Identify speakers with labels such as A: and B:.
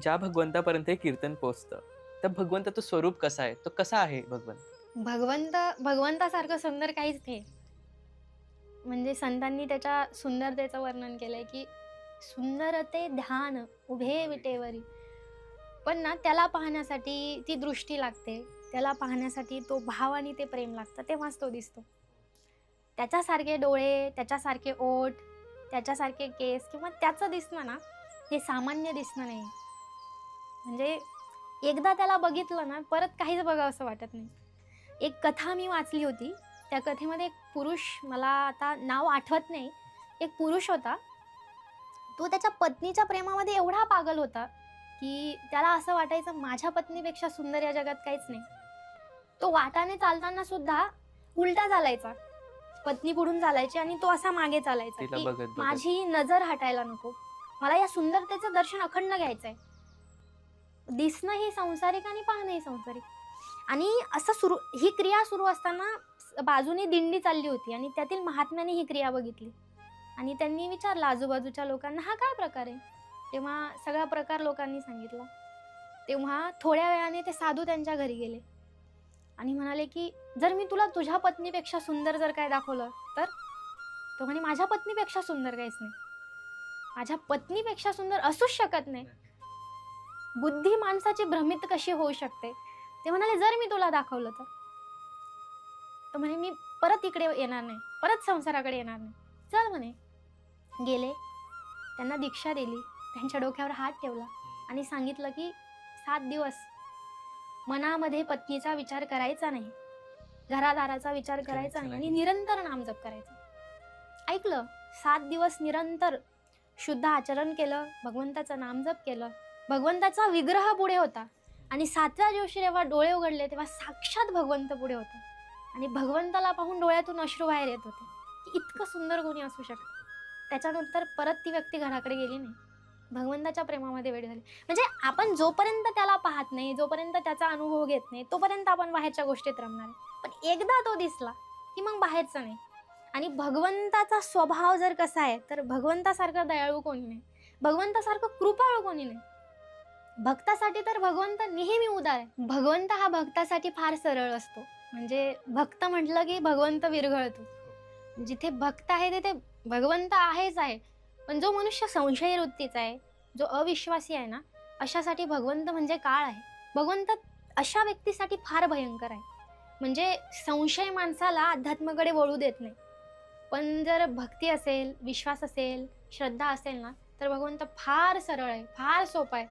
A: ज्या भगवंतापर्यंत हे कीर्तन पोहोचतं, त्या भगवंताचं स्वरूप कसं आहे? तो कसा आहे भगवंत?
B: भगवंतासारखं सुंदर काहीच नाही. म्हणजे संतांनी त्याच्या सुंदरतेचं वर्णन केलंय, की "सुंदर ते ध्यान उभे विटेवरी." पण ना त्याला पाहण्यासाठी ती दृष्टी लागते. त्याला पाहण्यासाठी तो भाव आणि ते प्रेम लागतं, तेव्हाच तो दिसतो. त्याच्यासारखे डोळे, त्याच्यासारखे ओठ, त्याच्यासारखे केस किंवा त्याचं दिसणं ना, हे सामान्य दिसणं नाही. म्हणजे एकदा त्याला बघितलं ना, परत काहीच बघावसं वाटत नाही. एक कथा मी वाचली होती. त्या कथेमध्ये एक पुरुष, मला आता नाव आठवत नाही. एक पुरुष होता. तो त्याच्या पत्नीच्या प्रेमामध्ये एवढा पागल होता, की त्याला असं वाटायचं माझ्या पत्नीपेक्षा सुंदर या जगात काहीच नाही. तो वाटाने चालताना सुद्धा उलटा चालायचा. पत्नी पुढून चालायची आणि तो असा मागे चालायचा,
A: तिला
B: की
A: बघत-बघत.
B: माझी नजर हटायला नको. मला या सुंदरतेचं दर्शन अखंड घ्यायचंय. दिसणंही सांसारिक आणि पाहणंही सांसारिक. आणि असं ही क्रिया सुरू असताना बाजूने दिंडी चालली होती आणि त्यातील महात्म्याने ही क्रिया बघितली आणि त्यांनी विचारलं आजूबाजूच्या लोकांना, हा काय प्रकार आहे? तेव्हा सगळा प्रकार लोकांनी सांगितला. तेव्हा थोड्या वेळाने ते साधू त्यांच्या घरी गेले आणि म्हणाले, की जर मी तुला तुझ्या पत्नीपेक्षा सुंदर जर काय दाखवलं तर? तो म्हणे, माझ्या पत्नीपेक्षा सुंदर काहीच नाही. माझ्या पत्नीपेक्षा सुंदर असूच शकत नाही. बुद्धी माणसाची भ्रमित कशी होऊ शकते? ते म्हणाले, जर मी तुला दाखवलं तर? तर म्हणे, मी परत इकडे येणार नाही, परत संसाराकडे येणार नाही. चल म्हणे. गेले. त्यांना दीक्षा दिली. त्यांच्या डोक्यावर हात ठेवला आणि सांगितलं, की 7 दिवस मनामध्ये पत्नीचा विचार करायचा नाही. घरादाराचा विचार करायचा नाही आणि निरंतर नामजप करायचा. ऐकलं. 7 दिवस निरंतर शुद्ध आचरण केलं, भगवंताचं नामजप केलं. भगवंताचा विग्रह पुढे होता आणि 7व्या दिवशी जेव्हा डोळे उघडले तेव्हा साक्षात भगवंत पुढे होता आणि भगवंताला पाहून डोळ्यातून अश्रू बाहेर येत होते, की इतकं सुंदर कोणी असू शकतं. त्याच्यानंतर परत ती व्यक्ती घराकडे गेली नाही. भगवंताच्या प्रेमामध्ये वेड झाली. म्हणजे आपण जोपर्यंत त्याला पाहत नाही, जोपर्यंत त्याचा अनुभव घेत नाही, तोपर्यंत आपण बाहेरच्या गोष्टीत रमणार आहे. पण एकदा तो दिसला, की मग बाहेरचं नाही. आणि भगवंताचा स्वभाव जर कसा आहे, तर भगवंतासारखा दयाळू कोणी नाही. भगवंतासारखं कृपाळू कोणी नाही. भक्तासाठी तर भगवंत नेहमी उदार आहे. भगवंत हा भक्तासाठी फार सरळ असतो. म्हणजे भक्त म्हटलं की भगवंत विरघळतो. जिथे भक्त आहे तिथे भगवंत आहेच आहे. पण जो मनुष्य संशयी वृत्तीचा आहे, जो अविश्वासी आहे ना, अशासाठी भगवंत म्हणजे काळ आहे. भगवंत अशा व्यक्तीसाठी फार भयंकर आहे. म्हणजे संशय माणसाला अध्यात्माकडे वळू देत नाही. पण जर भक्ती असेल, विश्वास असेल, श्रद्धा असेल ना, तर भगवंत फार सरळ आहे, फार सोपा आहे.